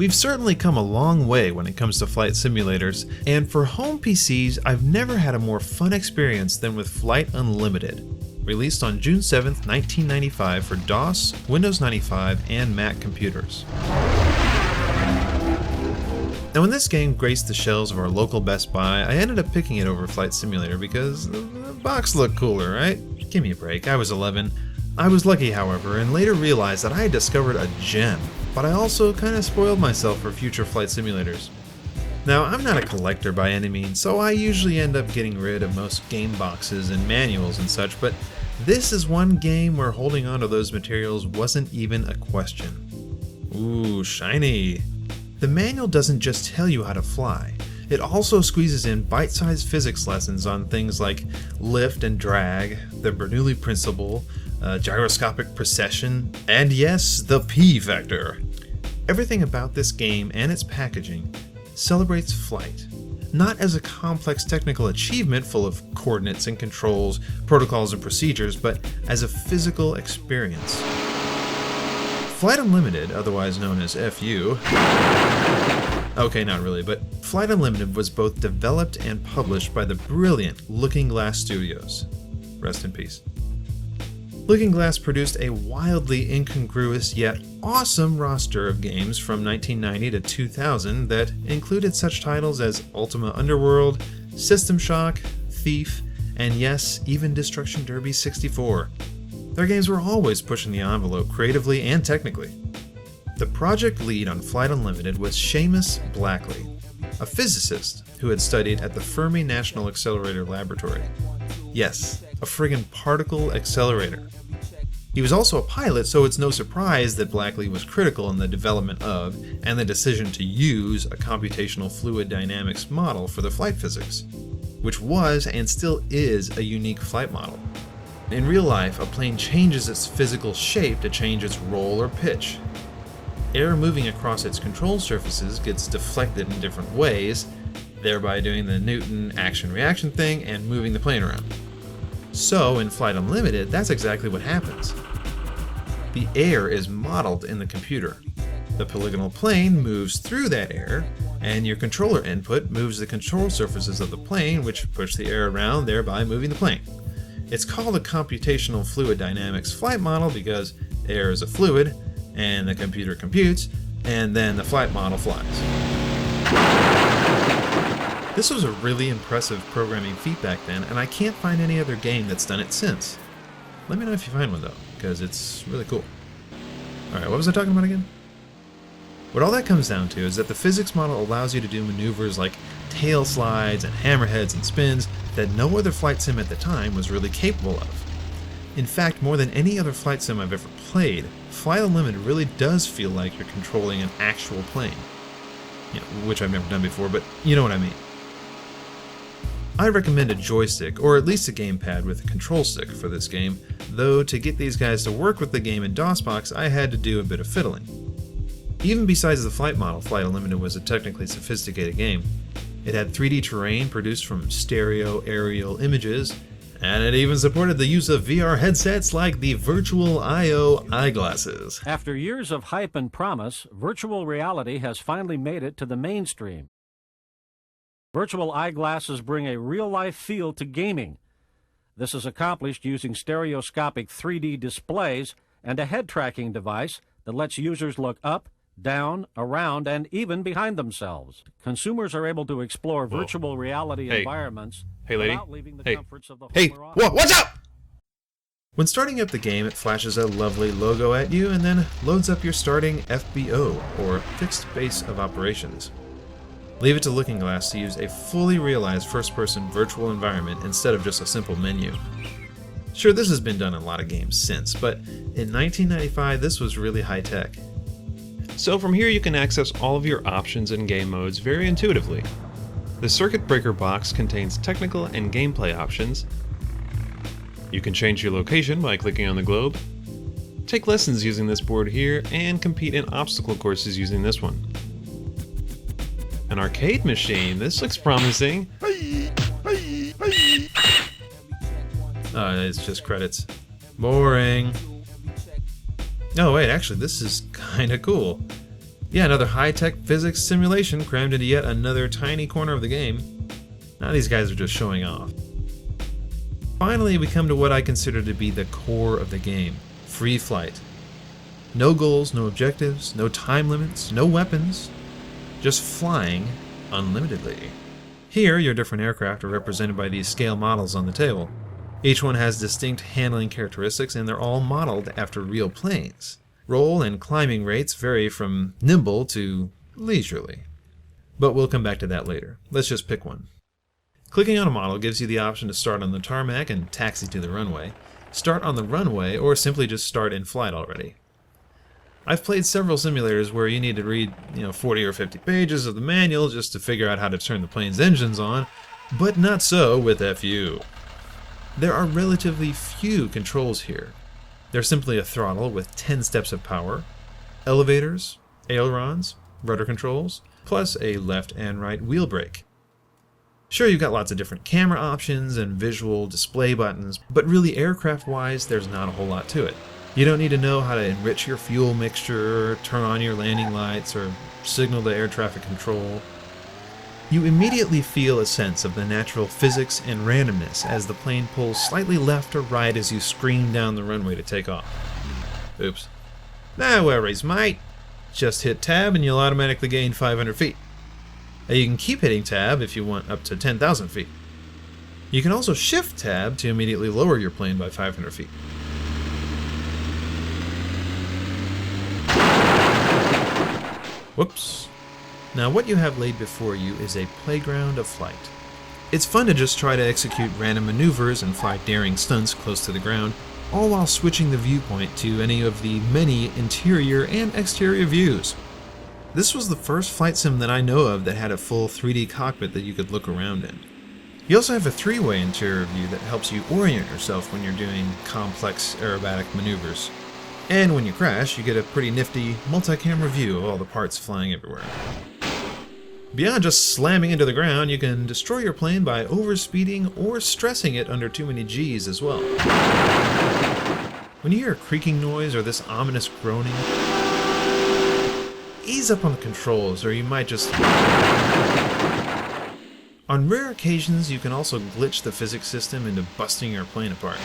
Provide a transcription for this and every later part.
We've certainly come a long way when it comes to flight simulators, and for home PCs, I've never had a more fun experience than with Flight Unlimited, released on June 7th, 1995 for DOS, Windows 95, and Mac computers. Now when this game graced the shelves of our local Best Buy, I ended up picking it over Flight Simulator because the box looked cooler, right? Give me a break, I was 11. I was lucky, however, and later realized that I had discovered a gem, but I also kind of spoiled myself for future flight simulators. Now, I'm not a collector by any means, so I usually end up getting rid of most game boxes and manuals and such, but this is one game where holding on to those materials wasn't even a question. Ooh, shiny. The manual doesn't just tell you how to fly, it also squeezes in bite-sized physics lessons on things like lift and drag, the Bernoulli principle, gyroscopic precession, and yes, the P factor. Everything about this game and its packaging celebrates flight, not as a complex technical achievement full of coordinates and controls, protocols and procedures, but as a physical experience. Flight Unlimited, otherwise known as FU, okay, not really, but Flight Unlimited was both developed and published by the brilliant Looking Glass Studios. Rest in peace. Looking Glass produced a wildly incongruous yet awesome roster of games from 1990 to 2000 that included such titles as Ultima Underworld, System Shock, Thief, and yes, even Destruction Derby 64. Their games were always pushing the envelope creatively and technically. The project lead on Flight Unlimited was Seamus Blackley, a physicist who had studied at the Fermi National Accelerator Laboratory. Yes, a friggin' particle accelerator. He was also a pilot, so it's no surprise that Blackley was critical in the development of and the decision to use a computational fluid dynamics model for the flight physics, which was and still is a unique flight model. In real life, a plane changes its physical shape to change its roll or pitch. Air moving across its control surfaces gets deflected in different ways, thereby doing the Newton action-reaction thing and moving the plane around. So, in Flight Unlimited, that's exactly what happens. The air is modeled in the computer. The polygonal plane moves through that air, and your controller input moves the control surfaces of the plane, which push the air around, thereby moving the plane. It's called a computational fluid dynamics flight model because air is a fluid, and the computer computes, and then the flight model flies. This was a really impressive programming feat back then, and I can't find any other game that's done it since. Let me know if you find one though, because it's really cool. Alright, what was I talking about again? What all that comes down to is that the physics model allows you to do maneuvers like tail slides and hammerheads and spins that no other flight sim at the time was really capable of. In fact, more than any other flight sim I've ever played, Flight Unlimited really does feel like you're controlling an actual plane. Which I've never done before, but you know what I mean. I recommend a joystick, or at least a gamepad with a control stick for this game, though to get these guys to work with the game in DOSBox, I had to do a bit of fiddling. Even besides the flight model, Flight Unlimited was a technically sophisticated game. It had 3D terrain produced from stereo aerial images, and it even supported the use of VR headsets like the Virtual I/O eyeglasses. After years of hype and promise, virtual reality has finally made it to the mainstream. Virtual eyeglasses bring a real-life feel to gaming. This is accomplished using stereoscopic 3D displays and a head-tracking device that lets users look up, down, around, and even behind themselves. Consumers are able to explore virtual reality environments without leaving the comforts of the home or office. What's up? When starting up the game, it flashes a lovely logo at you and then loads up your starting FBO, or Fixed Base of Operations. Leave it to Looking Glass to use a fully realized first-person virtual environment instead of just a simple menu. Sure, this has been done in a lot of games since, but in 1995 this was really high-tech. So from here you can access all of your options and game modes very intuitively. The circuit breaker box contains technical and gameplay options. You can change your location by clicking on the globe, take lessons using this board here, and compete in obstacle courses using this one. An arcade machine, this looks promising. It's just credits. Boring. Oh wait, actually this is kinda cool. Yeah, another high-tech physics simulation crammed into yet another tiny corner of the game. Now these guys are just showing off. Finally, we come to what I consider to be the core of the game, free flight. No goals, no objectives, no time limits, no weapons, just flying unlimitedly. Here, your different aircraft are represented by these scale models on the table. Each one has distinct handling characteristics, and they're all modeled after real planes. Roll and climbing rates vary from nimble to leisurely. But we'll come back to that later. Let's just pick one. Clicking on a model gives you the option to start on the tarmac and taxi to the runway, start on the runway, or simply just start in flight already. I've played several simulators where you need to read 40 or 50 pages of the manual just to figure out how to turn the plane's engines on, but not so with FU. There are relatively few controls here. There's simply a throttle with 10 steps of power, elevators, ailerons, rudder controls, plus a left and right wheel brake. Sure, you've got lots of different camera options and visual display buttons, but really aircraft-wise, there's not a whole lot to it. You don't need to know how to enrich your fuel mixture, turn on your landing lights, or signal to air traffic control. You immediately feel a sense of the natural physics and randomness as the plane pulls slightly left or right as you scream down the runway to take off. Oops. No worries, mate. Just hit tab and you'll automatically gain 500 feet. You can keep hitting tab if you want up to 10,000 feet. You can also shift tab to immediately lower your plane by 500 feet. Whoops. Now what you have laid before you is a playground of flight. It's fun to just try to execute random maneuvers and fly daring stunts close to the ground, all while switching the viewpoint to any of the many interior and exterior views. This was the first flight sim that I know of that had a full 3D cockpit that you could look around in. You also have a three-way interior view that helps you orient yourself when you're doing complex aerobatic maneuvers. And when you crash, you get a pretty nifty multi-camera view of all the parts flying everywhere. Beyond just slamming into the ground, you can destroy your plane by overspeeding or stressing it under too many G's as well. When you hear a creaking noise or this ominous groaning, ease up on the controls or you might just... On rare occasions, you can also glitch the physics system into busting your plane apart.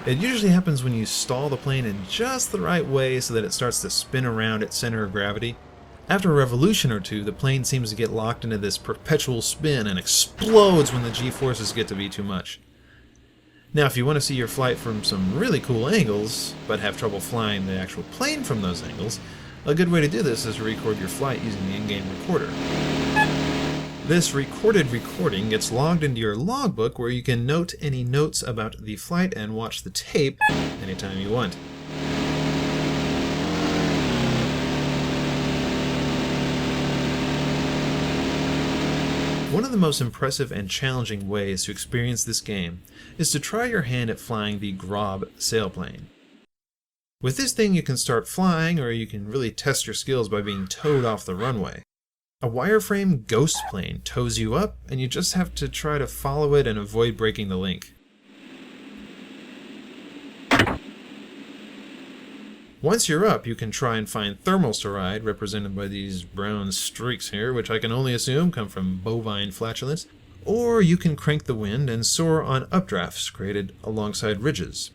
It usually happens when you stall the plane in just the right way so that it starts to spin around its center of gravity. After a revolution or two, the plane seems to get locked into this perpetual spin and explodes when the G-forces get to be too much. Now, if you want to see your flight from some really cool angles, but have trouble flying the actual plane from those angles, a good way to do this is to record your flight using the in-game recorder. This recorded recording gets logged into your logbook where you can note any notes about the flight and watch the tape anytime you want. One of the most impressive and challenging ways to experience this game is to try your hand at flying the Grob sailplane. With this thing you can start flying, or you can really test your skills by being towed off the runway. A wireframe ghost plane tows you up, and you just have to try to follow it and avoid breaking the link. Once you're up, you can try and find thermals to ride, represented by these brown streaks here, which I can only assume come from bovine flatulence, or you can crank the wind and soar on updrafts created alongside ridges.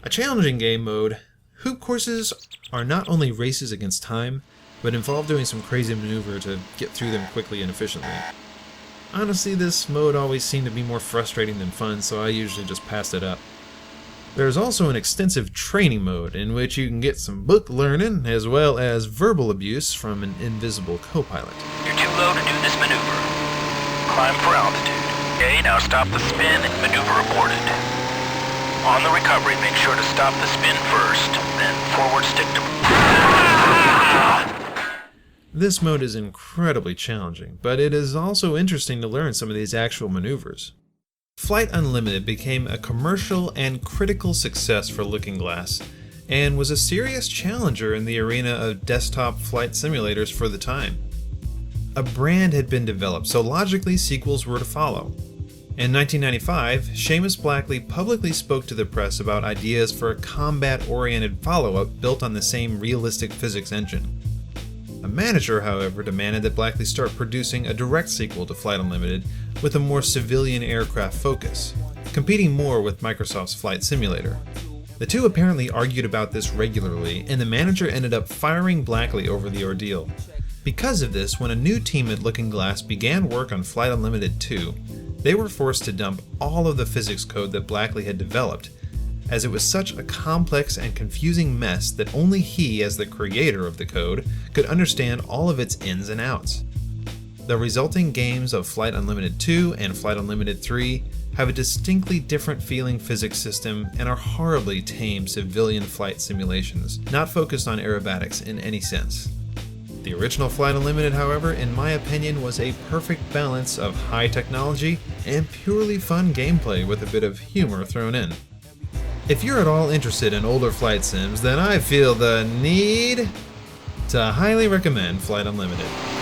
A challenging game mode, hoop courses are not only races against time, but involve doing some crazy maneuver to get through them quickly and efficiently. Honestly, this mode always seemed to be more frustrating than fun, so I usually just passed it up. There's also an extensive training mode in which you can get some book learning as well as verbal abuse from an invisible co-pilot. You're too low to do this maneuver. Climb for altitude. Okay, now stop the spin and maneuver aborted. On the recovery, make sure to stop the spin first, then forward stick to... This mode is incredibly challenging, but it is also interesting to learn some of these actual maneuvers. Flight Unlimited became a commercial and critical success for Looking Glass, and was a serious challenger in the arena of desktop flight simulators for the time. A brand had been developed, so logically sequels were to follow. In 1995, Seamus Blackley publicly spoke to the press about ideas for a combat-oriented follow-up built on the same realistic physics engine. A manager, however, demanded that Blackley start producing a direct sequel to Flight Unlimited with a more civilian aircraft focus, competing more with Microsoft's Flight Simulator. The two apparently argued about this regularly, and the manager ended up firing Blackley over the ordeal. Because of this, when a new team at Looking Glass began work on Flight Unlimited 2, they were forced to dump all of the physics code that Blackley had developed, as it was such a complex and confusing mess that only he, as the creator of the code, could understand all of its ins and outs. The resulting games of Flight Unlimited 2 and Flight Unlimited 3 have a distinctly different feeling physics system and are horribly tame civilian flight simulations, not focused on aerobatics in any sense. The original Flight Unlimited, however, in my opinion, was a perfect balance of high technology and purely fun gameplay with a bit of humor thrown in. If you're at all interested in older flight sims, then I feel the need to highly recommend Flight Unlimited.